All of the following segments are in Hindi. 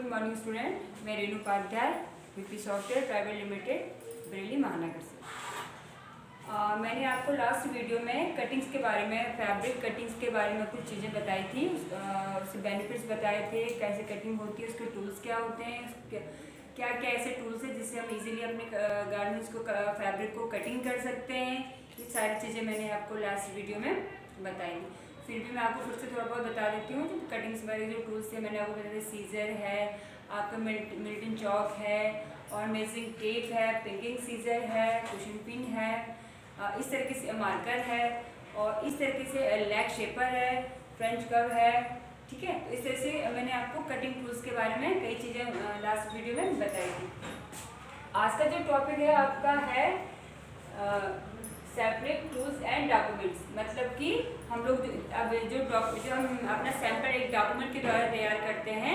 गुड मॉर्निंग स्टूडेंट, मैं Renu Upadhyay VP software private limited Bareilly महानगर से। मैंने आपको लास्ट वीडियो में कटिंग्स के बारे में, फैब्रिक कटिंग्स के बारे में कुछ चीज़ें बताई थी, उसके बेनिफिट्स बताए थे, कैसे कटिंग होती है, उसके टूल्स क्या होते हैं, क्या क्या ऐसे टूल्स हैं जिससे हम इजीली अपने गारमेंट्स को, फैब्रिक को कटिंग कर सकते हैं। ये सारी चीज़ें मैंने आपको लास्ट वीडियो में बताई थी। फिर भी मैं आपको फिर से थोड़ा बहुत बता देती हूँ। जो कटिंग्स वाले जो टूल्स थे मैंने आपको बताया, सीजर है, आपका मिल्टन चॉक है, और मेजरिंग टेप है, पिकिंग सीजर है, कुशन पिन है, इस तरीके से मार्कर है, और इस तरीके से लैग शेपर है, फ्रेंच कर्व है। ठीक है, तो इस तरह से मैंने आपको कटिंग टूल्स के बारे में कई चीज़ें लास्ट वीडियो में बताई थी। आज का जो टॉपिक है आपका है सेपरेट टूल्स एंड डॉक्यूमेंट्स। मतलब कि हम लोग जो हम अपना सैंपल एक डॉक्यूमेंट के द्वारा तैयार करते हैं,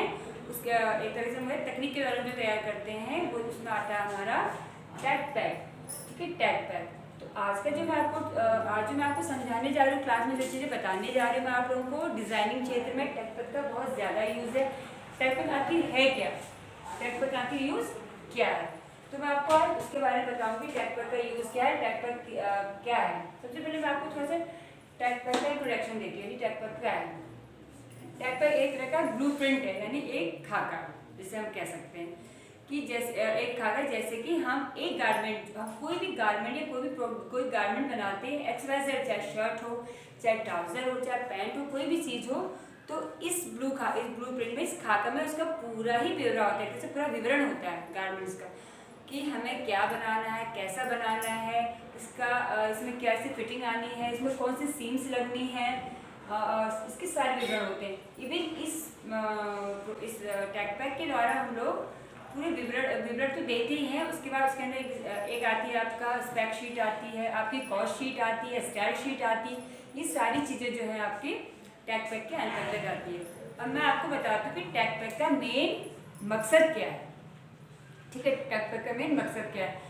उसके एक तरह से हम तकनीक के द्वारा जो तैयार करते हैं वो उसमें आता है हमारा टैग पैक। ठीक है, टैग पैक। तो आज का जो मैं आपको समझाने जा रही हूँ, क्लास में जो चीज़ें बताने जा रही हूँ मैं आप लोगों को, डिज़ाइनिंग क्षेत्र में टैग पैक का बहुत ज़्यादा यूज़ है। टैग पैक आखिर है क्या, टैग पैक आखिर यूज़ क्या है, तो मैं आपको आज उसके बारे में बताऊंगी। टैग पैक का यूज़ क्या है, टैग पैक क्या है। सबसे पहले मैं आपको थोड़ा सा टैग पैक का इंट्रोडक्शन देती हूँ। टैग पैक क्या है। टैग पैक एक तरह का ब्लूप्रिंट है, यानी एक खाका, जिसे हम कह सकते हैं कि जैसे एक खाका, जैसे कि हम एक गारमेंट, हम कोई भी गारमेंट या कोई गारमेंट बनाते हैं, XYZ, चाहे शर्ट हो, चाहे ट्राउजर हो, चाहे पैंट हो, कोई भी चीज़ हो, तो इस ब्लूप्रिंट में, इस खाका में उसका पूरा ही ब्यौरा होता है, पूरा विवरण होता है गारमेंट्स का, कि हमें क्या बनाना है, कैसा बनाना है, इसमें कैसे फिटिंग आनी है, इसमें कौन सी सीम्स लगनी है, इसके सारे विवरण होते हैं। इवन इस टैग पैक के द्वारा हम लोग पूरे विवरण तो देते ही हैं। उसके बाद उसके अंदर एक आती है आपका स्पेक शीट आती है, आपकी कॉस्ट शीट आती है, स्टाइल शीट आती है। ये सारी चीज़ें जो है आपकी टैग पैक के अंतर्गत आती है। अब मैं आपको बताती हूँ कि टैग पैक का मेन मकसद क्या है। ठीक है, टैग पैक का मेन मकसद क्या है।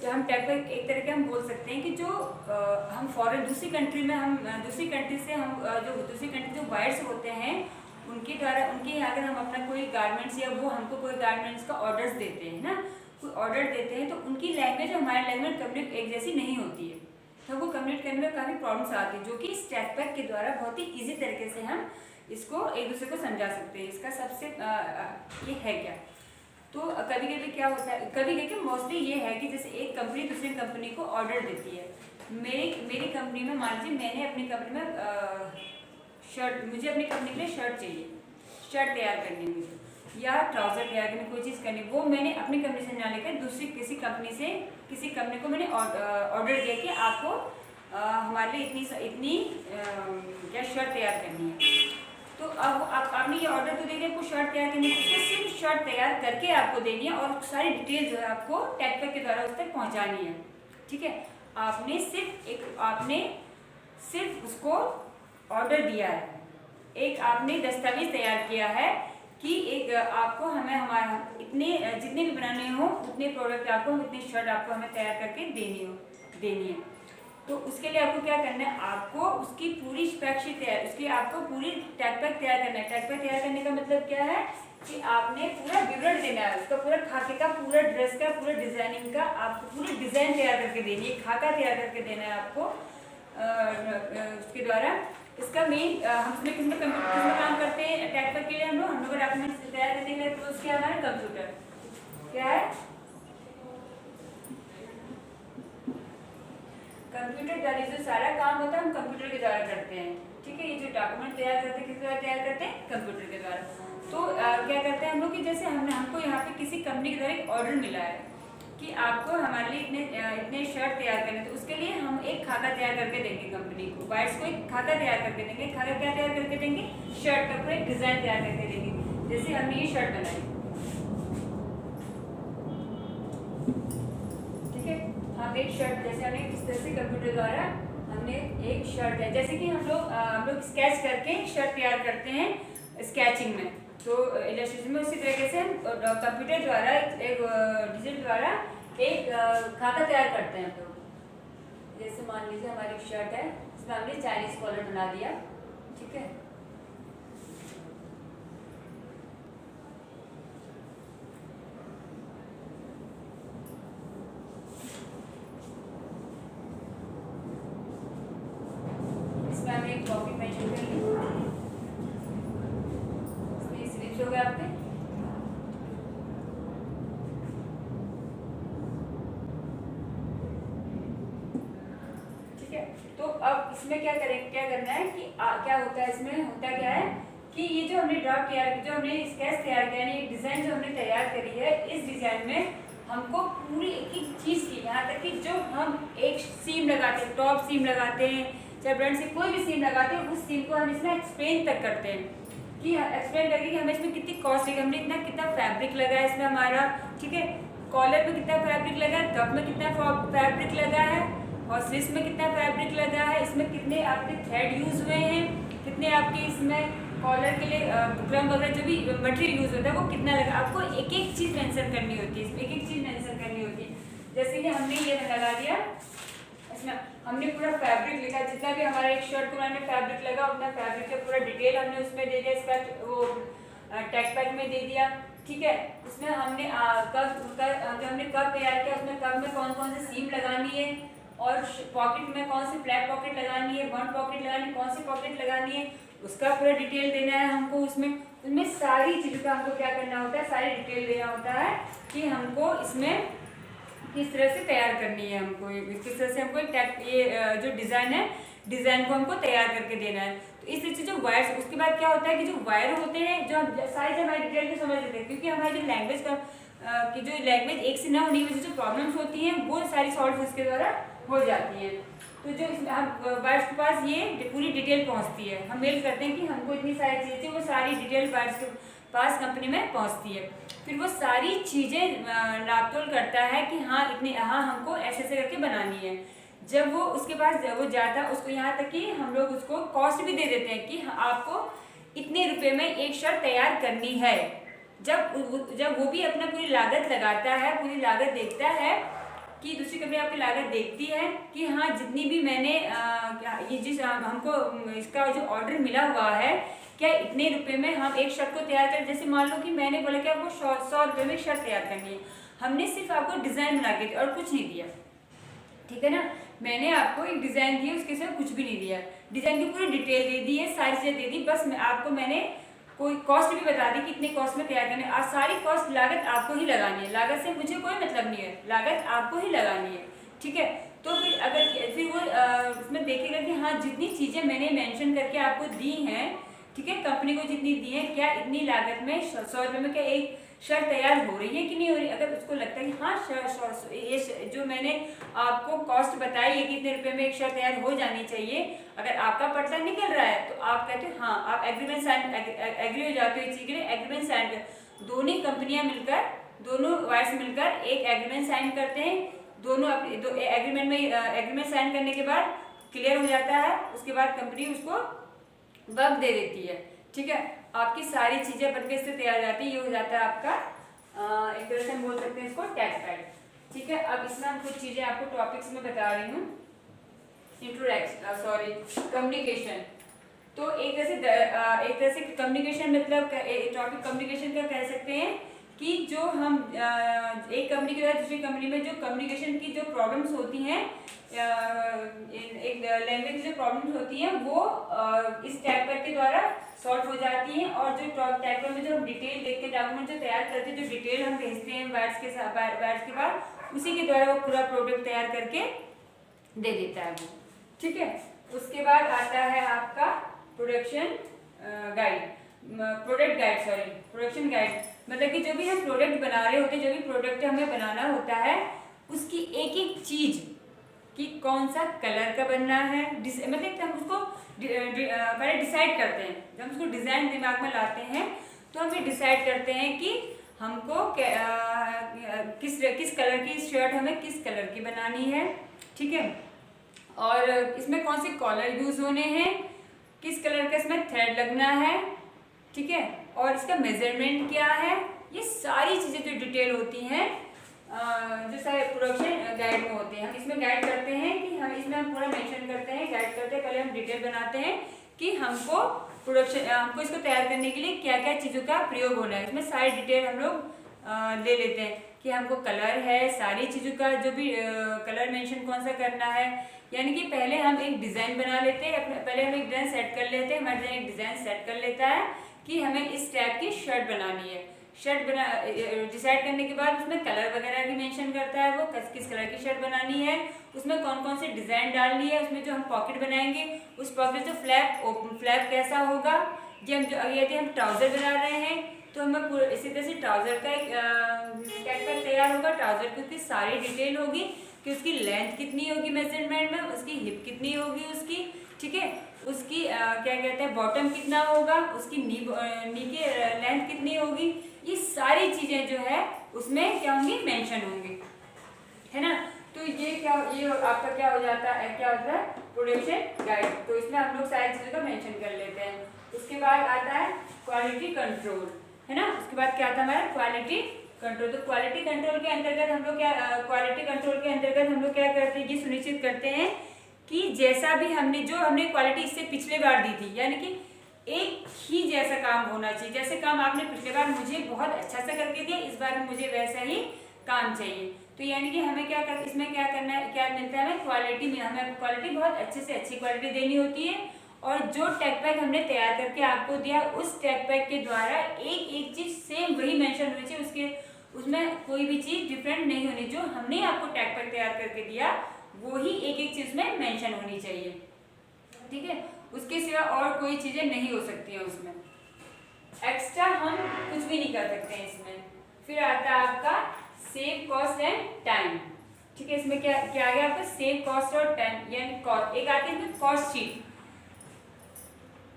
जो हम टैग पैक एक तरह के हम बोल सकते हैं कि जो हम फॉरेन दूसरी कंट्री जो बायर्स होते हैं उनके द्वारा, उनके अगर हम अपना कोई गारमेंट्स या वो हमको कोई गारमेंट्स का ऑर्डर्स देते हैं ना, कोई ऑर्डर देते हैं, तो उनकी लैंग्वेज हमारी लैंग्वेज कम्युनिकेट एक जैसी नहीं होती है, तो वो कम्युनिकेट करने में काफ़ी प्रॉब्लम्स आती है, जो कि इस टैग पैक के द्वारा बहुत ही ईजी तरीके से हम इसको एक दूसरे को समझा सकते हैं। इसका सबसे ये है क्या। तो कभी कभी क्या होता है, कभी मोस्टली ये है कि जैसे एक कंपनी दूसरी कंपनी को ऑर्डर देती है। मेरी कंपनी में मान लीजिए मैंने अपनी कंपनी में मुझे अपनी कंपनी के लिए शर्ट चाहिए, शर्ट तैयार करनी है मुझे, या ट्राउज़र तैयार करनी, कोई चीज़ करनी, वो मैंने अपनी कंपनी से ना लेकर दूसरी किसी कंपनी को मैंने ऑर्डर दिया कि आपको हमारे लिए इतनी क्या शर्ट तैयार करनी है। तो अब आपने ये ऑर्डर तो दे दिया, आपको शर्ट तैयार करनी है, उसके सिर्फ शर्ट तैयार करके आपको देनी है, और सारी डिटेल जो है आपको टैग पैक के द्वारा उस तक पहुँचानी है। ठीक है, आपने सिर्फ उसको ऑर्डर दिया है, एक आपने दस्तावेज तैयार किया है कि आपको हमारा इतने जितने भी बनाने हो उतने प्रोडक्ट आपको, इतनी शर्ट आपको हमें तैयार करके देनी है। तो उसके लिए आपको क्या करना है, आपको उसकी पूरी स्पेक शीट तैयार, उसकी आपको पूरी टैग पैक तैयार करना है। टैग पैक तैयार करने का मतलब क्या है कि आपने पूरा विवरण देना है, उसका पूरा खाके का, पूरा ड्रेस का, पूरा डिजाइनिंग का, आपको पूरी डिजाइन तैयार करके देनी है, खाका तैयार करके देना है आपको उसके द्वारा। इसका मेन हम किसमें काम करते हैं टैग पैक के लिए, हम लोग डॉक्यूमेंट तैयार करने के लिए, तो उसके हमारा कंप्यूटर क्या है, कंप्यूटर द्वारा जो सारा काम होता है हम कंप्यूटर के द्वारा करते हैं। ठीक है, ये जो डॉक्यूमेंट तैयार करते हैं किस द्वारा तैयार करते हैं, कंप्यूटर के द्वारा। तो क्या करते हैं हम लोग कि जैसे हमको यहाँ पे किसी कंपनी के द्वारा एक ऑर्डर मिला है कि आपको हमारे लिए इतने शर्ट तैयार करने, तो उसके लिए हम एक खाका तैयार करके देंगे कंपनी को, बायर्स को एक खाका तैयार करके देंगे। खाका क्या तैयार करके देंगे, शर्ट का पूरा एक डिज़ाइन तैयार करके देंगे। जैसे हमने ये शर्ट बनाई, ठीक है, हम एक शर्ट, जैसे हमने इस तरह से कंप्यूटर द्वारा हमने एक शर्ट है, जैसे कि हम लोग स्केच करके शर्ट तैयार करते हैं स्केचिंग में, तो इलस्ट्रेशन में उसी तरीके से हम कंप्यूटर द्वारा एक डिजिटल द्वारा एक खाता तैयार करते हैं हम लोग। जैसे मान लीजिए हमारी एक शर्ट है, इसमें हमने चाइनीज कॉलर बना दिया। ठीक है, इसमें क्या करना है कि क्या होता है, इसमें होता क्या है कि ये जो हमने ड्राफ्ट तैयार, जो हमने स्केच तैयार किया, यानी डिज़ाइन जो हमने तैयार करी है, इस डिज़ाइन में हमको पूरी एक एक चीज़ की, यहाँ तक कि जो हम एक सीम लगाते हैं, टॉप सीम लगाते हैं, चाहे ब्रांड से कोई भी सीम लगाते हैं, उस सीम को हम इसमें एक्सप्लेन तक करते हैं कि एक्सप्लेन करके कि हमें इसमें कितनी कॉस्ट लगी, हमने कितना फैब्रिक लगा है इसमें हमारा, ठीक है, कॉलर में कितना फैब्रिक लगा है, कप में कितना फैब्रिक लगा है, और स्लिट्स में कितना फैब्रिक लगा है, इसमें कितने आपके थ्रेड यूज़ हुए हैं, कितने आपके इसमें कॉलर के लिए बुकरम वगैरह जो भी मटेरियल यूज़ होता है वो कितना लगा, आपको एक एक चीज़ मेंशन करनी होती है, इसमें एक एक चीज़ मेंशन करनी होती है। जैसे कि हमने ये लगा दिया, इसमें हमने पूरा फैब्रिक लिखा, जितना भी हमारा एक शर्ट को हमने फैब्रिक लगा अपना फैब्रिक का पूरा डिटेल हमने उसमें दे दिया, इसका वो टैग पैक में दे दिया, ठीक है। उसमें हमने जो हमने कप तैयार किया, उसमें कप में कौन कौन से सीम लगानी है, और पॉकेट में कौन सी फ्लैट पॉकेट लगानी है, वन पॉकेट लगानी है, कौन सी पॉकेट लगानी है, उसका पूरा डिटेल देना है हमको। उसमें सारी चीज़ों का हमको क्या करना होता है, सारी डिटेल देना होता है कि हमको इसमें किस तरह से तैयार करनी है, हमको किस तरह से हमको ये जो डिज़ाइन है, डिज़ाइन को हमको तैयार करके देना है। तो इस तरह से जो वायर्स, उसके बाद क्या होता है कि जो वायर होते हैं, जो हम सारी हमारी डिटेल को समझ लेते हैं, क्योंकि हमारी जो लैंग्वेज का कि जो लैंग्वेज एक से ना होने की वजह से जो प्रॉब्लम्स होती हैं वो सारी सॉल्व इसके द्वारा हो जाती हैं। तो जो हम वायर्स के पास ये पूरी डिटेल पहुंचती है, हम मेल करते हैं कि हमको इतनी सारी चीज़ें, वो सारी डिटेल वायर्स के पास कंपनी में पहुंचती है। फिर वो सारी चीज़ें नापतोल करता है कि हाँ हमको ऐसे ऐसे करके बनानी है। जब वो उसके पास वो जाता है, उसको यहाँ तक कि हम लोग उसको कॉस्ट भी दे देते हैं कि आपको इतने रुपए में एक शर्ट तैयार करनी है। जब वो भी अपना पूरी लागत लगाता है, पूरी लागत देखता है कि दूसरी कंपनी आपकी लागत देखती है कि हाँ जितनी भी मैंने ये जिस हमको इसका जो ऑर्डर मिला हुआ है, क्या इतने रुपए में हम एक शर्ट को तैयार करें। जैसे मान लो कि मैंने बोला कि आपको 100 रुपये में शर्ट तैयार करनी है, हमने सिर्फ आपको डिज़ाइन बना के दिया और कुछ नहीं दिया, ठीक है ना। मैंने आपको एक डिज़ाइन दिया, उसके साथ कुछ भी नहीं दिया, डिज़ाइन की पूरी डिटेल दे दी है, सारी चीज़ें दे दी, बस मैंने कोई कॉस्ट भी बता दी कि इतने कॉस्ट में तैयार करने, और सारी कॉस्ट लागत आपको ही लगानी है, लागत से मुझे कोई मतलब नहीं है, लागत आपको ही लगानी है, ठीक है। तो फिर वो उसमें देखेगा कि हाँ जितनी चीज़ें मैंने मेंशन करके आपको दी हैं, ठीक है, कंपनी को जितनी दी है, क्या इतनी लागत में 100 रुपये में क्या एक शर्ट तैयार हो रही है कि नहीं हो रही। अगर उसको लगता है कि हाँ ये जो मैंने आपको कॉस्ट बताई है कि इतने रुपए में एक शर्ट तैयार हो जानी चाहिए, अगर आपका पता निकल रहा है तो आप कहते हो हाँ, आप एग्रीमेंट साइन एग्री हो जाते हो इस चीज़ के लिए। एग्रीमेंट साइन कर दोनों कंपनियां मिलकर, दोनों वायर्स मिलकर एक एग्रीमेंट साइन करते हैं, दोनों अपने एग्रीमेंट में एग्रीमेंट साइन करने के बाद क्लियर हो जाता है, उसके बाद कंपनी उसको वर्क दे देती है, ठीक है। आपकी सारी चीज़ें बनकर इससे तैयार हो जाती है, ये हो जाता है आपका एक तरह से हम बोल सकते हैं इसको टैक्स पैड, ठीक है। अब इसमें हम कुछ चीज़ें आपको टॉपिक्स में बता रही हूँ। कम्युनिकेशन, तो एक तरह से कम्युनिकेशन मतलब टॉपिक कम्युनिकेशन का कह सकते हैं कि जो हम एक कंपनी के बाद दूसरी कंपनी में जो कम्युनिकेशन की जो प्रॉब्लम्स होती हैं, एक लैंग्वेज की जो प्रॉब्लम्स होती हैं वो इस टैग पैड के द्वारा सॉल्व हो जाती हैं। और जो टैग पैड में जो हम डिटेल देख के डॉक्यूमेंट जो तैयार करते हैं, जो डिटेल हम भेजते हैं वायर्स के बाद, उसी के द्वारा वो पूरा प्रोडक्ट तैयार करके दे देता है वो, ठीक है। उसके बाद आता है आपका प्रोडक्शन गाइड, प्रोडक्शन गाइड, मतलब कि जो भी हम प्रोडक्ट बना रहे होते हैं, जो भी प्रोडक्ट हमें बनाना होता है, उसकी एक एक चीज़ कि कौन सा कलर का बनना है, मतलब हम उसको पहले डिसाइड करते हैं। जब हम उसको डिज़ाइन दिमाग में लाते हैं तो हम ये डिसाइड करते हैं कि हमको किस कलर की शर्ट हमें किस कलर की बनानी है, ठीक है। और इसमें कौन से कॉलर यूज़ होने हैं, किस कलर का इसमें थ्रेड लगना है, ठीक है, और इसका मेजरमेंट क्या है, ये सारी चीज़ें जो डिटेल होती हैं जो सारे प्रोडक्शन गाइड में होते हैं। हम इसमें गाइड करते हैं कि हम इसमें हम पूरा मेंशन करते हैं, गाइड करते हैं, पहले हम डिटेल बनाते हैं कि हमको इसको तैयार करने के लिए क्या क्या चीज़ों का प्रयोग होना है। इसमें सारी डिटेल हम लोग ले लेते हैं कि हमको कलर है, सारी चीज़ों का जो भी कलर मेंशन कौन सा करना है, यानी कि पहले हम एक डिज़ाइन बना लेते हैं, पहले हम एक डिज़ाइन सेट कर लेते हैं, हमारा एक डिज़ाइन सेट कर लेता है कि हमें इस टाइप की शर्ट बनानी है, शर्ट बना डिसाइड करने के बाद उसमें कलर वगैरह भी मेंशन करता है, वो किस कलर की शर्ट बनानी है, उसमें कौन कौन से डिज़ाइन डालनी है, उसमें जो हम पॉकेट बनाएंगे उस पॉकेट जो फ्लैप कैसा होगा, यदि हम ट्राउज़र बना रहे हैं तो हमें इसी तरह से ट्राउज़र का एक कैटलॉग तैयार होगा। ट्राउज़र की उसकी सारी डिटेल होगी कि उसकी लेंथ कितनी होगी मेजरमेंट में, उसकी हिप कितनी होगी उसकी, ठीक है, उसकी क्या कहते हैं बॉटम कितना होगा, उसकी नी की लेंथ कितनी होगी, ये सारी चीज़ें जो है उसमें क्या होंगी मेंशन होंगी, है ना। तो ये आपका क्या हो जाता है, क्या होता है प्रोडक्शन गाइड। तो इसमें हम लोग सारी चीज़ों का मेंशन कर लेते हैं। उसके बाद आता है क्वालिटी कंट्रोल, है ना। उसके बाद क्या आता है हमारा क्वालिटी कंट्रोल। तो क्वालिटी कंट्रोल के अंतर्गत हम लोग क्या करते हैं, ये सुनिश्चित करते हैं कि जैसा भी हमने क्वालिटी इससे पिछले बार दी थी, यानी कि एक ही जैसा काम होना चाहिए। जैसे काम आपने पिछले बार मुझे बहुत अच्छा से करके दिया, इस बार मुझे वैसा ही काम चाहिए। तो यानी कि हमें इसमें क्या करना है, क्या मिलता है हमें क्वालिटी में, हमें क्वालिटी बहुत अच्छे से अच्छी क्वालिटी देनी होती है। और जो टैग पैक हमने तैयार करके आपको दिया, उस टैग पैक के द्वारा एक चीज़ सेम वही मेंशन होनी चाहिए, उसमें कोई भी चीज़ डिफरेंट नहीं होनी। जो हमने आपको टैग पैक तैयार करके दिया वो ही एक चीज़ में मेंशन होनी चाहिए, ठीक है। उसके सिवा और कोई चीज़ें नहीं हो सकती हैं उसमें, एक्स्ट्रा हम कुछ भी नहीं कर सकते हैं इसमें। फिर आता है आपका सेव कॉस्ट एंड टाइम, ठीक है। इसमें क्या क्या आ गया आपका सेव कॉस्ट और टाइम, यानी कॉस्ट एक आती है कॉस्ट शीट,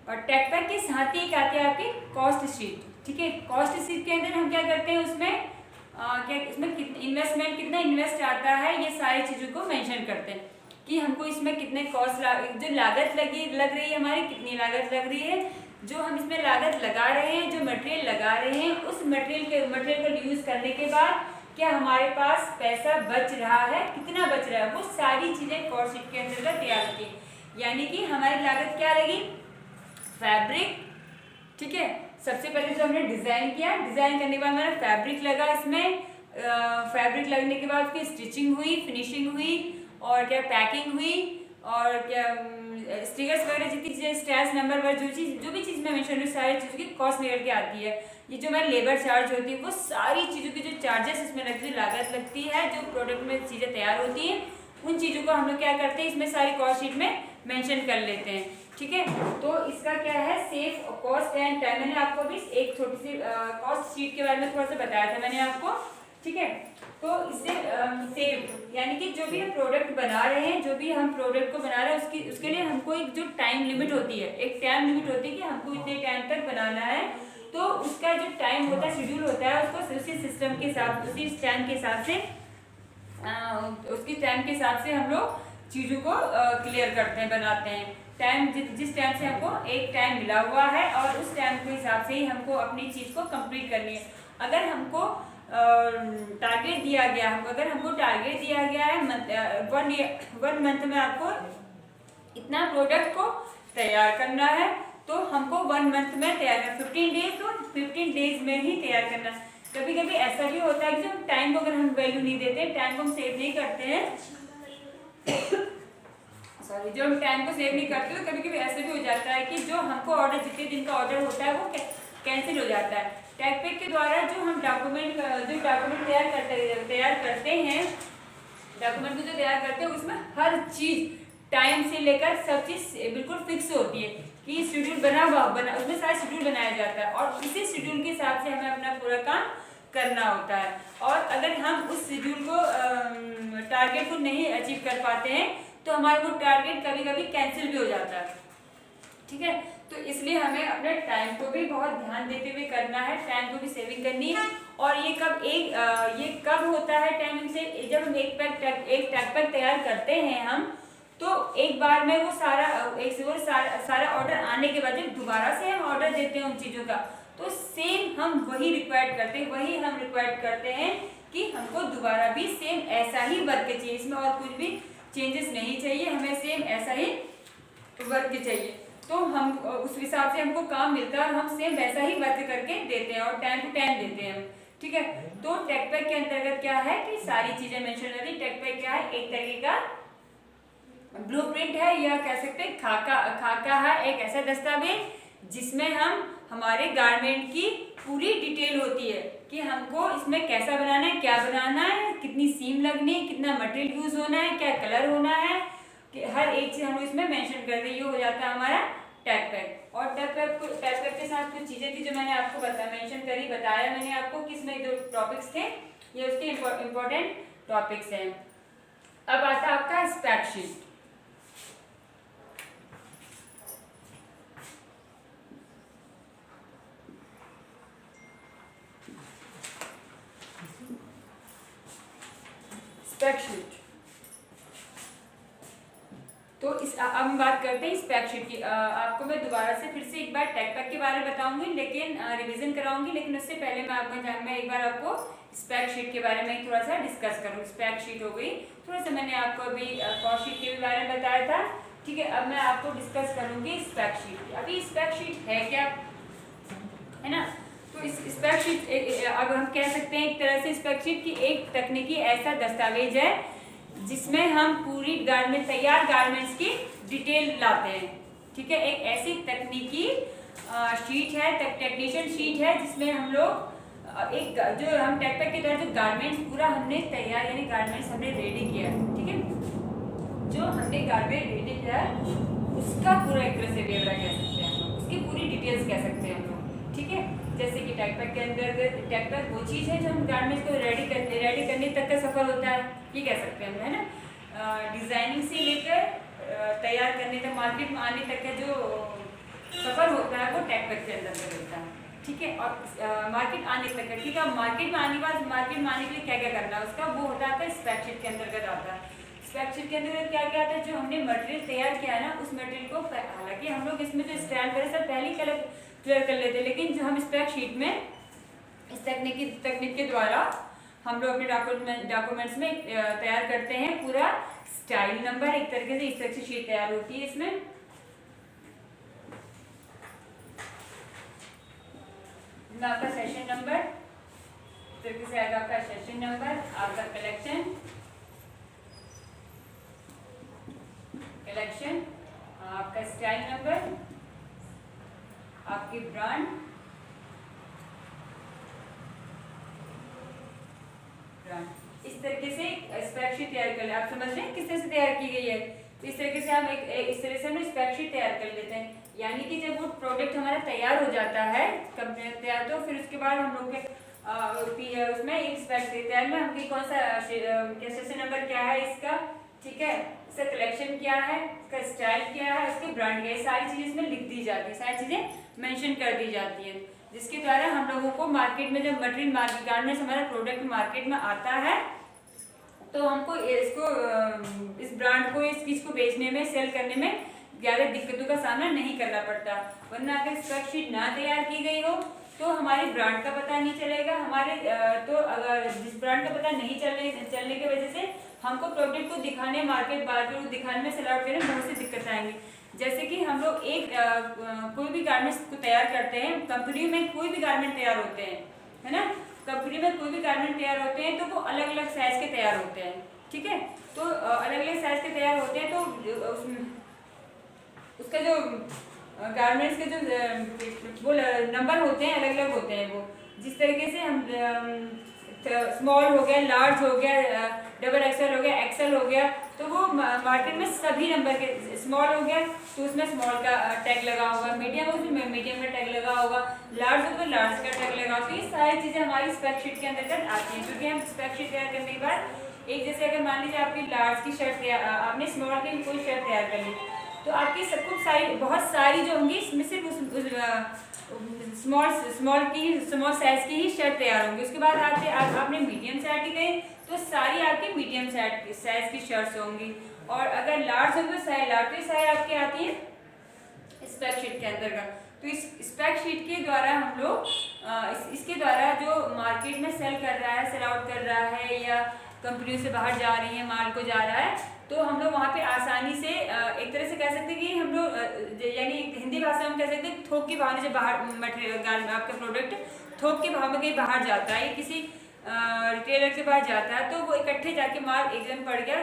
और टैग पैक के साथ ही एक आती है आपकी कॉस्ट शीट, ठीक है। कॉस्ट शीट के अंदर हम क्या करते हैं उसमें इसमें इन्वेस्टमेंट कितना इन्वेस्ट आता है, ये सारी चीज़ों को मेंशन करते हैं कि हमको इसमें कितने कॉस्ट जो लागत लग रही है हमारी, कितनी लागत लग रही है, जो हम इसमें लागत लगा रहे हैं, जो मटेरियल लगा रहे हैं, उस मटेरियल को यूज़ करने के बाद क्या हमारे पास पैसा बच रहा है, कितना बच रहा है, वो सारी चीज़ें कॉस्ट शीट के अंतर्गत तैयार होती है। यानी कि हमारी लागत क्या लगी, फैब्रिक, ठीक है। सबसे पहले जो हमने डिज़ाइन किया, डिज़ाइन करने के बाद हमारा फैब्रिक लगा, इसमें फैब्रिक लगने के बाद उसकी स्टिचिंग हुई, फिनिशिंग हुई, और क्या पैकिंग हुई, और क्या स्टिकर्स वगैरह जितनी चीज़ें स्टैच नंबर वगैरह जो भी चीज़ मैं मेंशन हुई सारी चीज़ों की कॉस्ट निकल के आती है। ये जो हमारी लेबर चार्ज होती है वो सारी चीज़ों की जो चार्जेस इसमें लगती है, लागत लगती है, जो प्रोडक्ट में चीज़ें तैयार होती हैं, उन चीज़ों को हम लोग क्या करते हैं इसमें सारी कॉस्ट शीट में मेंशन कर लेते हैं, ठीक है। तो इसका क्या है सेव कॉस्ट एंड टाइम। मैंने आपको भी एक छोटी सी कॉस्ट शीट के बारे में थोड़ा सा बताया था मैंने आपको, ठीक है। तो इससे सेव यानी कि जो भी हम प्रोडक्ट बना रहे हैं, जो भी हम प्रोडक्ट को बना रहे हैं उसके लिए हमको एक जो टाइम लिमिट होती है, एक टाइम लिमिट होती है कि हमको इतने टाइम तक बनाना है। तो उसका जो टाइम होता है, शेड्यूल होता है, उसको उसी सिस्टम के हिसाब, उसी टाइम के हिसाब से उसकी टाइम के हिसाब से हम लोग चीज़ों को क्लियर करते हैं, बनाते हैं। टाइम जिस टाइम से हमको एक टाइम मिला हुआ है और उस टाइम के हिसाब से ही हमको अपनी चीज़ को कंप्लीट करनी है। अगर हमको टारगेट दिया गया, अगर हमको टारगेट दिया गया है 1 मंथ में आपको इतना प्रोडक्ट को तैयार करना है, तो हमको 1 मंथ में तैयार करना, 15 डेज तो 15 डेज में ही तैयार करना। कभी कभी ऐसा भी होता है कि जब टाइम को अगर हम वैल्यू नहीं देते, टाइम को हम सेव नहीं करते हैं सॉरी, जो हम टाइम को सेव नहीं करते तो कभी कभी ऐसा भी हो जाता है कि जो हमको ऑर्डर, जितने दिन का ऑर्डर होता है वो कैंसिल हो जाता है। टैग पैक के द्वारा जो हम डॉक्यूमेंट तैयार करते हैं, डॉक्यूमेंट को जो तैयार करते हैं उसमें हर चीज़ टाइम से लेकर सब चीज़ बिल्कुल फिक्स होती है कि शेड्यूल उसमें सारा शेड्यूल बनाया जाता है और इसी शेड्यूल के हिसाब से हमें अपना पूरा काम करना होता है। और अगर हम उस शेड्यूल को टारगेट को नहीं अचीव कर पाते हैं तो हमारा वो टारगेट कभी कभी कैंसिल भी हो जाता है, ठीक है। तो इसलिए हमें अपने टाइम को भी बहुत ध्यान देते हुए करना है, टाइम को भी सेविंग करनी है। और ये कब होता है टाइमिंग से, जब हम एक टैग पैक तैयार करते हैं हम, तो एक बार में वो सारा ऑर्डर आने के बाद जब दोबारा से हम ऑर्डर देते हैं उन चीज़ों का, तो सेम हम वही रिक्वायर्ड करते हैं कि हमको दोबारा भी सेम ऐसा ही वर्क चाहिए, इसमें और कुछ भी चेंजेस नहीं चाहिए, हमें सेम ऐसा ही वर्क चाहिए। तो हम उस हिसाब से हमको काम मिलता है और हम सेम वैसा ही वर्क करके देते हैं और टाइम टू टाइम देते हैं, ठीक है। तो टैग पैक के अंतर्गत क्या है कि सारी चीज़ें मेंशन होती है। टैग पैक क्या है, एक तरीके का ब्लूप्रिंट है या कह सकते हैं खाका है, एक ऐसा दस्तावेज जिसमें हम हमारे गारमेंट की पूरी डिटेल होती है कि हमको इसमें कैसा बनाना है, क्या बनाना है, कितनी सीम लगनी है, कितना मटेरियल यूज होना है, क्या कलर होना है, कि हर एक चीज हम इसमें मेंशन कर दें। ये हो जाता है हमारा टैग पैक। और टैग पैक के साथ कुछ चीजें थी जो मैंने आपको मेंशन करी, बताया मैंने आपको किसमें जो टॉपिक्स थे ये उसके इम्पोर्टेंट टॉपिक्स हैं। अब आता है आपका स्पेक शीट। स्पेक शीट तो अब हम बात करते हैं स्पेक शीट की। आपको मैं दोबारा से फिर से एक बार टैग पैक के बारे में बताऊंगी, लेकिन रिवीजन कराऊंगी, लेकिन उससे पहले मैं एक बार आपको स्पेक शीट के बारे में थोड़ा सा डिस्कस करूँ। स्पेक शीट हो गई, थोड़ा सा मैंने आपको अभी कॉस्ट शीट के बारे में बताया था, ठीक है। अब मैं आपको डिस्कस करूंगी स्पेक शीट। अभी स्पेक शीट है क्या, है ना। तो इस स्पेक शीट अब हम कह सकते हैं एक तरह से स्पेक शीट की एक तकनीकी ऐसा दस्तावेज है जिसमें हम पूरी तैयार गारमेंट्स की डिटेल लाते हैं, ठीक है। एक ऐसी तकनीकी शीट है, टेक्नीशियन शीट है, जिसमें हम लोग एक जो हम टैग पैक के द्वारा जो गारमेंट्स पूरा हमने तैयार यानी गारमेंट्स हमने रेडी किया, ठीक है। जो हमने गारमेंट रेडी किया उसका पूरा एक तरह से ब्यौरा कह सकते हैं हम लोग, उसकी पूरी डिटेल्स कह सकते हैं हम लोग, ठीक है। जैसे कि टैग पैक के अंदर टैग पैक वो चीज़ है जो हम गारमेंट्स को रेडी करने तक का सफर होता है, ये कह सकते हैं हम, है ना। डिजाइनिंग से लेकर तैयार करने तक, मार्केट में आने तक का जो सफर होता है वो टैग पैक के अंदर होता है, ठीक है। और मार्केट आने तक का, ठीक है। मार्केट में आने के बाद मार्केट में आने के लिए क्या क्या करना है उसका, वो होता है स्पेक शीट के अंतर्गत आता है। स्पेक शीट के अंदर क्या क्या आता है, जो हमने मटेरियल तैयार किया है ना, उस मटेरियल को, हालांकि हम लोग इसमें जो स्टैंड वगैरह सब पहले ही क्लियर कर लेते, लेकिन जो हम स्पेक शीट में इस तकनीक के द्वारा हम लोग अपने डॉक्यूमेंट्स में तैयार करते हैं पूरा स्टाइल नंबर। एक तरीके से इस तरह से शीट तैयार होती है। इसमें आपका सेशन नंबर, इस तरीके से आएगा आपका सेशन नंबर, आपका कलेक्शन, आपका स्टाइल नंबर, आपकी ब्रांड, इस तरीके से स्पेक शीट तैयार कर ले। आप समझ रहे हैं किस तरह से तैयार की गई है। तो इस तरीके से हम इस तरह से हम स्पेक शीट तैयार कर लेते हैं, यानी कि जब वो प्रोडक्ट हमारा तैयार हो जाता है तैयार, तो फिर उसके बाद हम लोग उसमें एक स्पेक तैयार में हमकी कौन सा सेशन नंबर क्या है इसका, ठीक है, इसका कलेक्शन क्या है, इसका स्टाइल क्या है, उसकी ब्रांड क्या है, सारी चीजें इसमें लिख दी जाती है, सारी चीजें मेंशन कर दी जाती है, जिसके द्वारा हम लोगों को मार्केट में जब मटेरियल गारमेंट्स हमारा प्रोडक्ट मार्केट में आता है तो हमको इस ब्रांड को, इस चीज को बेचने में, सेल करने में ज़्यादा दिक्कतों का सामना नहीं करना पड़ता। वरना अगर स्पेक शीट ना तैयार की गई हो तो हमारे ब्रांड का पता नहीं चलेगा, तो अगर जिस ब्रांड का पता नहीं चलने की वजह से हमको प्रोडक्ट को दिखाने, मार्केट को दिखाने में, सेल आउट करने में बहुत सी दिक्कत आएंगी। जैसे कि हम लोग कोई भी गारमेंट्स को तैयार करते हैं, कंपनी में कोई भी गारमेंट तैयार होते हैं, है ना, कंपनी में कोई भी गारमेंट तैयार होते हैं तो वो अलग अलग साइज के तैयार होते हैं, ठीक है। तो अलग अलग साइज के तैयार होते हैं तो उसका जो गारमेंट्स के जो वो नंबर होते हैं अलग अलग होते हैं। वो जिस तरीके से हम स्मॉल हो गया, लार्ज हो गया, डबल एक्सएल हो गया, एक्सएल हो गया, तो वो मार्केट में सभी नंबर के, स्मॉल हो गया तो उसमें स्मॉल का टैग लगा होगा, मीडियम हो उसमें मीडियम का टैग लगा होगा, लार्ज हो तो लार्ज का टैग लगा होगा। तो ये सारी चीज़ें हमारी स्पेक शीट के अंतर्गत आती हैं, क्योंकि हम स्पेक शीट तैयार करने के बाद एक जैसे अगर मान लीजिए आपकी लार्ज की शर्ट आपने स्मॉल की कोई शर्ट तैयार कर ली तो आपकी बहुत सारी जो होंगी इसमें सिर्फ स्मॉल साइज की ही शर्ट तैयार होंगी। उसके बाद आपने मीडियम साइज की गई तो सारी आपकी मीडियम साइज की शर्ट्स होंगी, और अगर लार्ज हो तो लार्ज साइज आपकी आती है स्पेक शीट के अंतर्गत। तो इस स्पेक शीट के द्वारा हम लोग इसके द्वारा जो मार्केट में सेल कर रहा है, सेल आउट कर रहा है, या कंपनी से बाहर जा रही है, माल को जा रहा है, तो हम लोग वहाँ पे आसानी से एक तरह से कह सकते हैं कि हम लोग यानी हिंदी भाषा में कह सकते हैं थोक के भाव में जब बाहर मटेरियल आपका प्रोडक्ट थोक के भाव में कहीं बाहर जाता है, किसी रिटेलर के पास जाता है, तो वो इकट्ठे जाके माल एकदम पड़ गया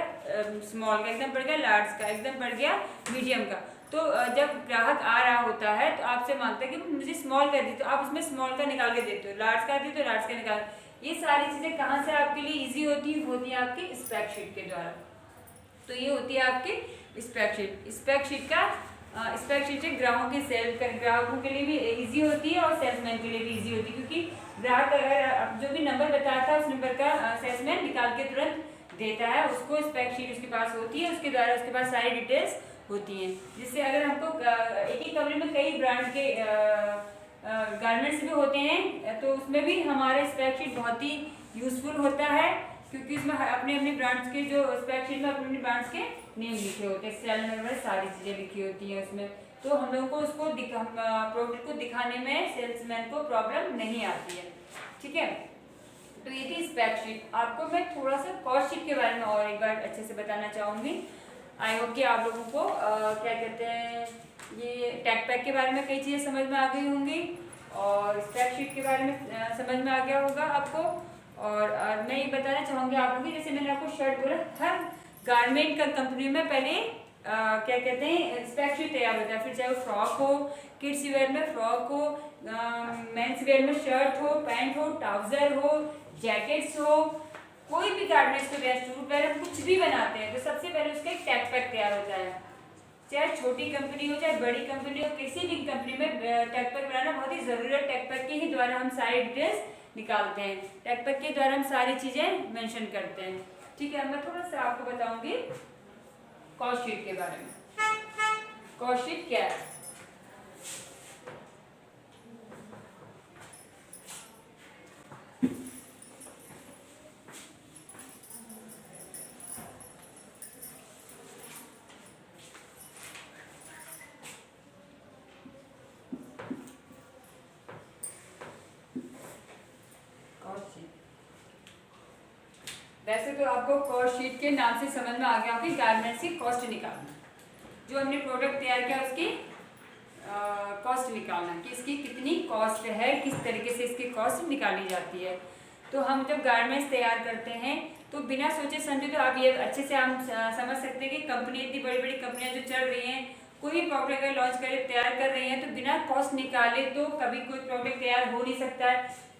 स्मॉल का, एकदम पड़ गया लार्ज का, एकदम पड़ गया मीडियम का, तो जब ग्राहक आ रहा होता है तो आपसे मांगता है कि मुझे स्मॉल कर दी, तो आप उसमें स्मॉल का निकाल के देते हो, लार्ज का देते हो लार्ज का निकाल। ये सारी चीज़ें कहाँ से आपके लिए ईजी होती है आपकी स्पेक शीट के द्वारा। तो ये होती है आपकी स्पेक शीट। स्पेक शीट से ग्राहकों के लिए भी ईजी होती है और सेल्समैन के लिए भी ईजी होती है, क्योंकि ग्राहक अगर जो भी नंबर बताता है उस नंबर का सेल्समैन निकाल के तुरंत देता है उसको। स्पेक शीट उसके पास होती है, उसके द्वारा उसके पास सारी डिटेल्स होती हैं, जिससे अगर हमको एक ही कमरे में कई ब्रांड के गारमेंट्स भी होते हैं तो उसमें भी हमारा स्पेक शीट बहुत ही यूजफुल होता है, क्योंकि उसमें अपने अपने ब्रांड्स के जो स्पेक शीट में अपने अपने ब्रांड्स के नेम लिखे होते हैं, सेल नंबर सारी चीज़ें लिखी होती हैं उसमें। तो हम लोगों को उसको प्रोडक्ट को दिखाने में सेल्समैन को प्रॉब्लम नहीं आती है। ठीक है, तो ये थी स्पेक शीट। आपको मैं थोड़ा सा कॉस्ट शीट के बारे में और एक बार अच्छे से बताना चाहूँगी। आई होप कि आप लोगों को क्या कहते हैं, ये टैग पैक के बारे में कई चीज़ें समझ में आ गई होंगी और स्पेक शीट के बारे में समझ में आ गया होगा आपको। और मैं ये बताना चाहूँगी आप लोगों की, जैसे मैंने आपको शर्ट बोला, हर गारमेंट का कंपनी में पहले क्या कहते हैं स्पेक शीट तैयार होता है, फिर चाहे वो फ्रॉक हो, किड्स वेयर में फ्रॉक हो, मेंस वेयर में शर्ट हो, पैंट हो, ट्राउजर हो, जैकेट्स हो, कोई भी गारमेंट्स को सूट वगैरह कुछ भी बनाते हैं तो सबसे पहले उसका एक टैग पैक तैयार होता है। चाहे छोटी कंपनी हो चाहे बड़ी कंपनी हो, किसी भी कंपनी में टैग पैक बनाना बहुत ही जरूरी है। टैग पैक के ही द्वारा हम सारी डिटेल्स निकालते हैं, टैग पैक के द्वारा हम सारी चीजें मेंशन करते हैं। ठीक है, मैं थोड़ा सा आपको बताऊंगी कॉस्ट शीट के बारे में। कॉस्ट शीट क्या है? वैसे तो आपको कॉस्ट शीट के नाम से समझ में आ गया कि गारमेंट्स की कॉस्ट निकालना, जो हमने प्रोडक्ट तैयार किया उसकी कॉस्ट निकालना कि इसकी कितनी कॉस्ट है, किस तरीके से इसकी कॉस्ट निकाली जाती है। तो हम जब गारमेंट्स तैयार करते हैं तो बिना सोचे समझे, तो आप ये अच्छे से हम समझ सकते हैं कि कंपनी, इतनी बड़ी बड़ी कंपनियां जो चल रही हैं, कोई भी प्रोडक्ट अगर लॉन्च कर तैयार कर रही हैं तो बिना कॉस्ट निकाले तो कभी कोई प्रोडक्ट तैयार हो नहीं सकता है,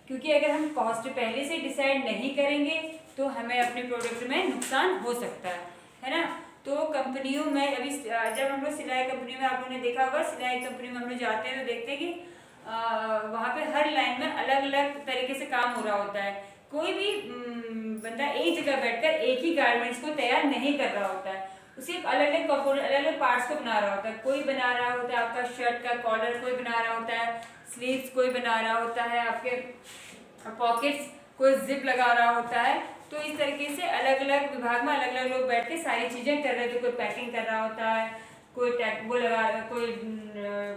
क्योंकि अगर हम कॉस्ट पहले से डिसाइड नहीं करेंगे तो हमें अपने प्रोडक्ट में नुकसान हो सकता है ना। तो कंपनियों में अभी जब हम लोग सिलाई कंपनी में, आप लोगों ने देखा होगा, सिलाई कंपनी में हम लोग जाते हैं तो देखते हैं कि वहाँ पे हर लाइन में अलग अलग तरीके से काम हो रहा होता है। कोई भी बंदा एक जगह बैठकर एक ही गारमेंट्स को तैयार नहीं कर रहा होता है, उसे अलग अलग कंपोनेंट, अलग अलग पार्ट्स को बना रहा होता है। कोई बना रहा होता है आपका शर्ट का कॉलर, कोई बना रहा होता है स्लीव्स, कोई बना रहा होता है आपके पॉकेट्स, कोई जिप लगा रहा होता है। तो इस तरीके से अलग अलग विभाग में अलग अलग लोग बैठ के सारी चीज़ें कर रहे थे। कोई पैकिंग कर रहा होता है, कोई कोई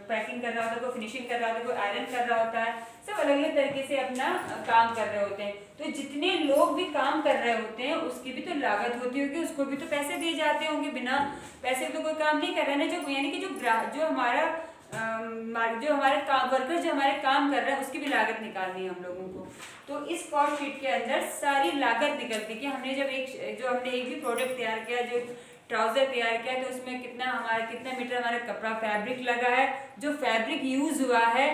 पैकिंग कर रहा होता है, कोई फिनिशिंग कर रहा होता है, कोई आयरन कर रहा होता है, सब अलग अलग तरीके से अपना काम कर रहे होते हैं। तो जितने लोग भी काम कर रहे होते हैं उसकी भी तो लागत होती होगी, उसको भी तो पैसे दिए जाते होंगे, बिना पैसे तो कोई काम नहीं कर रहा है ना। जो यानी कि जो हमारा वर्कर जो हमारे काम कर रहा है उसकी भी लागत निकालनी है हम लोगों को। तो इस कॉस्ट शीट के अंदर सारी लागत निकलती है कि हमने जब हमने एक भी प्रोडक्ट तैयार किया, जो ट्राउजर तैयार किया, तो उसमें कितना मीटर हमारा कपड़ा फैब्रिक लगा है, जो फैब्रिक यूज हुआ है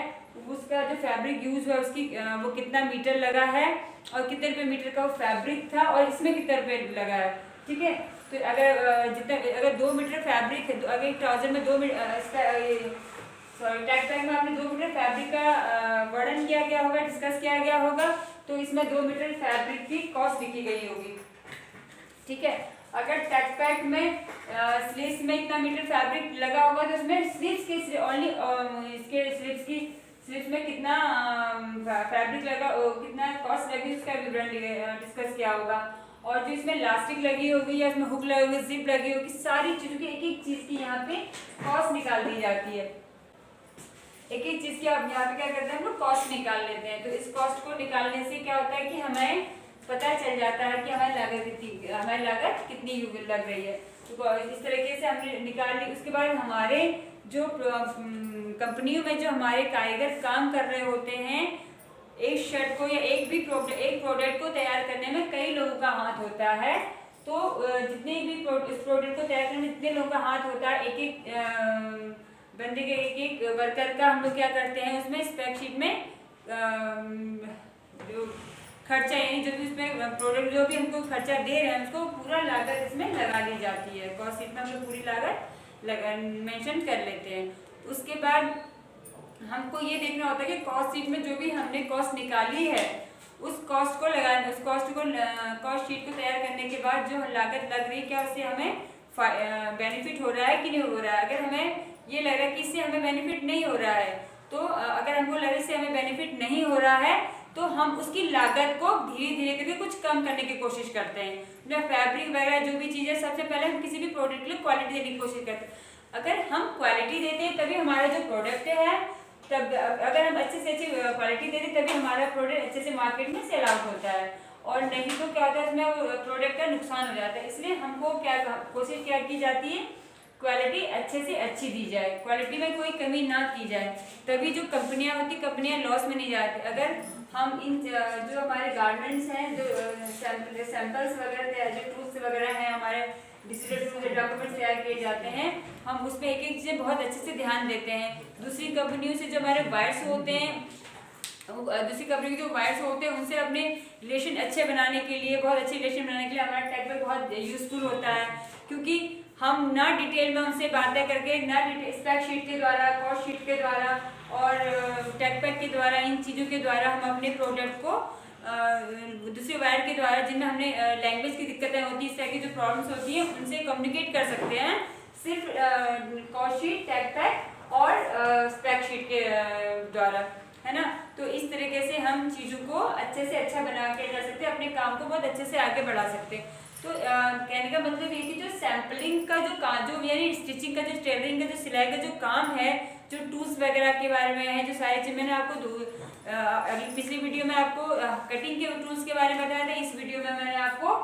उसका जो फैब्रिक यूज हुआ उसकी वो कितना मीटर लगा है और कितने रुपये मीटर का वो फैब्रिक था और इसमें कितने रुपये लगा है। ठीक है, तो अगर 2 मीटर फैब्रिक है, अगर एक ट्राउजर में 2 मीटर टैग पैक में आपने 2 मीटर फैब्रिक का वर्णन किया गया होगा, डिस्कस किया गया होगा, तो इसमें 2 मीटर फैब्रिक की कॉस्ट लिखी गई होगी। ठीक है, अगर टैग पैक में स्लीव्स में इतना मीटर फैब्रिक लगा होगा तो उसमें स्लीव्स की ओनली इसके स्लीव्स में कितना फैब्रिक लगा, कितना कॉस्ट लगी उसका विवरण डिस्कस किया होगा। और जो इसमें इलास्टिक लगी होगी या इसमें हुक लगी होगी, जिप लगी होगी, सारी चीज़ों की एक एक चीज़ की यहाँ पे कॉस्ट निकाल दी जाती है। एक एक चीज़ की आप यहाँ पे क्या करते हैं, हम लोग कॉस्ट निकाल लेते हैं। तो इस कॉस्ट को निकालने से क्या होता है कि हमें पता चल जाता है कि हमारी लागत कितनी लग रही है। तो इस तरीके से हमने निकाल ली। उसके बाद हमारे जो कंपनियों में जो हमारे कारीगर काम कर रहे होते हैं, एक शर्ट को या एक प्रोडक्ट को तैयार करने में कई लोगों का हाथ होता है। तो जितने भी इस प्रोडक्ट को तैयार करने में जितने लोगों का हाथ होता है, एक एक बंदे के एक एक वर्कर का हम लोग क्या करते हैं उसमें स्पेक शीट में जो खर्चा यानी जो भी उसमें प्रोडक्ट जो भी हमको खर्चा दे रहे हैं उसको पूरा लागत इसमें लगा दी जाती है। कॉस्ट शीट में हम लोग पूरी लागत मेंशन कर लेते हैं। उसके बाद हमको ये देखना होता है कि कॉस्ट शीट में जो भी हमने कॉस्ट निकाली है उस कॉस्ट को लगाना, उस कॉस्ट शीट को तैयार करने के बाद जो लागत लग रही है क्या उससे हमें बेनिफिट हो रहा है कि नहीं हो रहा है। अगर हमें ये लग रहा है कि इससे हमें बेनिफिट नहीं हो रहा है, तो अगर हमको लगे इससे हमें बेनिफिट नहीं हो रहा है तो हम उसकी लागत को धीरे धीरे करके कुछ कम करने की कोशिश करते हैं। जो फैब्रिक वगैरह जो भी चीज़ें, सबसे पहले हम किसी भी प्रोडक्ट के लिए क्वालिटी देने की कोशिश करते हैं। अगर हम क्वालिटी देते हैं तभी हमारा जो प्रोडक्ट है, तब अगर हम अच्छे से अच्छी क्वालिटी दे दें तभी हमारा प्रोडक्ट अच्छे से मार्केट में सेल आउट होता है, और नहीं तो क्या होता है उसमें प्रोडक्ट का नुकसान हो जाता है। इसलिए हमको क्या कोशिश क्या की जाती है, क्वालिटी अच्छे से अच्छी दी जाए, क्वालिटी में कोई कमी ना की जाए, तभी जो कंपनियां होती कंपनियां लॉस में नहीं जाती। अगर हम इन जो हमारे गारमेंट्स हैं, जो सैंपल्स वगैरह जो टूल्स वगैरह हैं, हमारे डिजिटल टूल्स डॉक्यूमेंट्स तैयार किए जाते हैं, हम उसमें एक एक चीज़ें बहुत अच्छे से ध्यान देते हैं। दूसरी कंपनियों से जो हमारे वायर्स होते हैं, दूसरी कंपनी के जो वायर्स होते हैं उनसे अपने रिलेशन अच्छे बनाने के लिए, बहुत अच्छे रिलेशन बनाने के लिए हमारा टेक पैक बहुत यूजफुल होता है, क्योंकि हम ना डिटेल में उनसे बातें करके, ना स्पेक शीट के द्वारा, कॉस्ट शीट के द्वारा और टेक पैक के द्वारा, इन चीज़ों के द्वारा हम अपने प्रोडक्ट को दूसरे वायर के द्वारा, जिनमें हमने लैंग्वेज की दिक्कतें होती हैं, इस तरह की जो प्रॉब्लम्स होती हैं उनसे कम्युनिकेट कर सकते हैं, सिर्फ कॉस्ट शीट, टेक पैक और स्पेक शीट के द्वारा, है ना। तो इस तरीके से हम चीज़ों को अच्छे से अच्छा बना के कर सकते हैं, अपने काम को बहुत अच्छे से आगे बढ़ा सकते हैं। तो कहने का मतलब ये कि जो सैम्पलिंग का जो काम, जो यानी स्टिचिंग का, जो टेलरिंग का, जो सिलाई का जो काम है, जो टूल्स वगैरह के बारे में है, जो सारी चीज़ मैंने आपको अगली पिछली वीडियो में आपको कटिंग के टूल्स के बारे में बताया था, इस वीडियो में मैंने आपको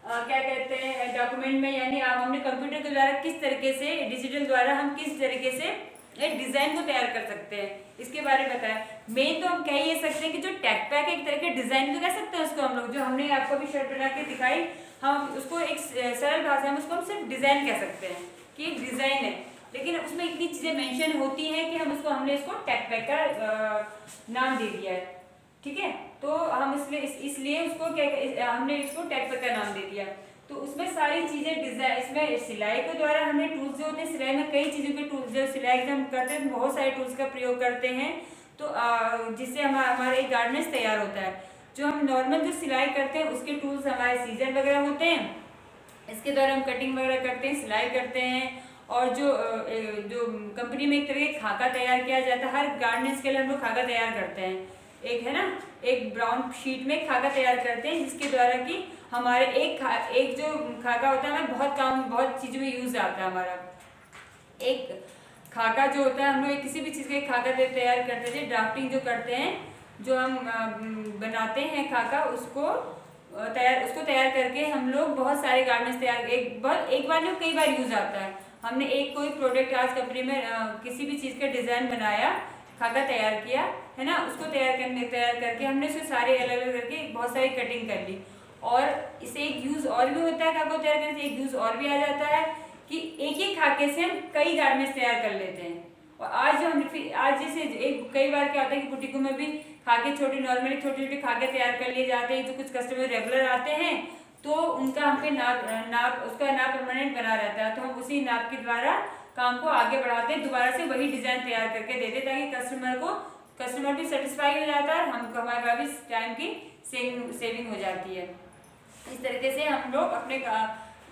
क्या कहते हैं डॉक्यूमेंट में, यानी हमने कंप्यूटर के द्वारा किस तरीके से, डिजिटल द्वारा हम किस तरीके से एक डिज़ाइन को तैयार कर सकते हैं, इसके बारे में बताया। मेन तो हम कह ये सकते हैं कि जो टेक पैक एक तरह के डिज़ाइन तो कह सकते हैं उसको हम लोग, जो हमने आपको अभी शर्ट बना के दिखाई, हम उसको एक सरल भाषा में उसको हम सिर्फ डिज़ाइन कह सकते हैं कि एक डिज़ाइन है, लेकिन उसमें इतनी चीज़ें मेंशन होती हैं कि हमने इसको टेक पैक का नाम दे दिया है, ठीक है। तो हम इसलिए उसको हमने इसको टेक पैक का नाम दे दिया। तो उसमें सारी चीज़ें डिज़ाइन, इसमें सिलाई के द्वारा हमने टूल्स जो होते हैं, सिलाई में कई चीज़ों के टूल्स, जो सिलाई के हम करते हैं बहुत सारे टूल्स का प्रयोग करते हैं, तो जिससे हमारे एक गारमेंट्स तैयार होता है। जो हम नॉर्मल जो सिलाई करते हैं उसके टूल्स हमारे सीजन वगैरह होते हैं, इसके द्वारा हम कटिंग वगैरह करते हैं, सिलाई करते हैं, और जो कंपनी में एक तरह का खाका तैयार किया जाता है, हर गारमेंट्स के लिए हम लोग खाका तैयार करते हैं, एक है ना, एक ब्राउन शीट में खाका तैयार करते हैं, जिसके द्वारा कि हमारे एक जो खाका होता है हमें बहुत चीज़ों में यूज़ आता है। हमारा एक खाका जो होता है, हम लोग किसी भी चीज़ का एक खाका तैयार करते थे, ड्राफ्टिंग जो करते हैं, जो हम बनाते हैं खाका, उसको तैयार करके हम लोग बहुत सारे गारमेंट्स तैयार, एक बार नहीं कई बार यूज़ आता है। हमने एक कोई प्रोडक्ट आज कंपनी में किसी भी चीज़ का डिज़ाइन बनाया, खाका तैयार किया, है ना, उसको तैयार करके हमने उसके सारे अलग अलग करके बहुत सारी कटिंग कर ली, और इसे एक यूज़ और भी होता है खाका तैयार करने से, एक यूज़ और भी आ जाता है कि एक ही खाके से हम कई गारमेंट्स तैयार कर लेते हैं। और आज जैसे कई बार क्या होता है कि बुटीकों में भी खाके नॉर्मली छोटे छोटे खाके तैयार कर लिए जाते हैं, जो कुछ कस्टमर रेगुलर आते हैं तो उनका हम पे नाप उसका नाप परमानेंट बना रहता है, तो हम उसी नाप के द्वारा काम को आगे बढ़ाते हैं, दोबारा से वही डिज़ाइन तैयार करके देते, ताकि कस्टमर भी सेटिस्फाई हो जाता है, हमको हमारे पास भी टाइम की सेविंग हो जाती है। इस तरीके से हम लोग अपने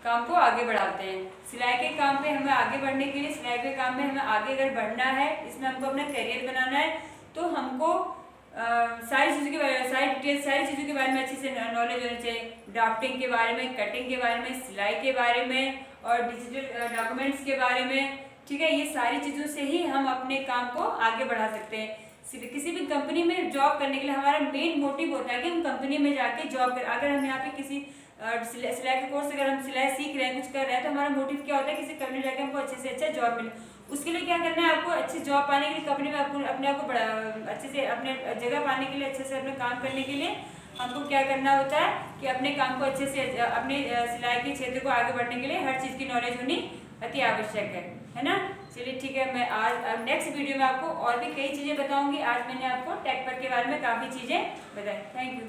काम को आगे बढ़ाते हैं। सिलाई के काम पे हमें आगे बढ़ने के लिए, सिलाई के काम में हमें आगे अगर बढ़ना है, इसमें हमको अपना करियर बनाना है, तो हमको सारी चीज़ों के बारे में अच्छे से नॉलेज होनी चाहिए, ड्राफ्टिंग के बारे में, कटिंग के बारे में, सिलाई के बारे में और डिजिटल डॉक्यूमेंट्स के बारे में, ठीक है। ये सारी चीज़ों से ही हम अपने काम को आगे बढ़ा सकते हैं। किसी भी कंपनी में जॉब करने के लिए हमारा मेन मोटिव होता है कि हम कंपनी में जाके जॉब करें। अगर हम यहाँ पे किसी सिलाई का कोर्स, अगर हम सिलाई सीख रहे हैं, कुछ कर रहे हैं, तो हमारा मोटिव क्या होता है, किसी कंपनी जाके हमको अच्छे से अच्छा जॉब मिले। उसके लिए क्या करना है, आपको अच्छी जॉब पाने के लिए, कंपनी में अपने आप को बड़ा अच्छे से अपने जगह पाने के लिए, अच्छे से अपने काम करने के लिए हमको क्या करना होता है कि अपने काम को अच्छे से, अपने सिलाई के क्षेत्र को आगे बढ़ने के लिए हर चीज़ की नॉलेज होनी अति आवश्यक है ना। चलिए ठीक है, मैं आज नेक्स्ट वीडियो में आपको और भी कई चीज़ें बताऊंगी। आज मैंने आपको टेक पर के बारे में काफ़ी चीज़ें बताई। Thank you.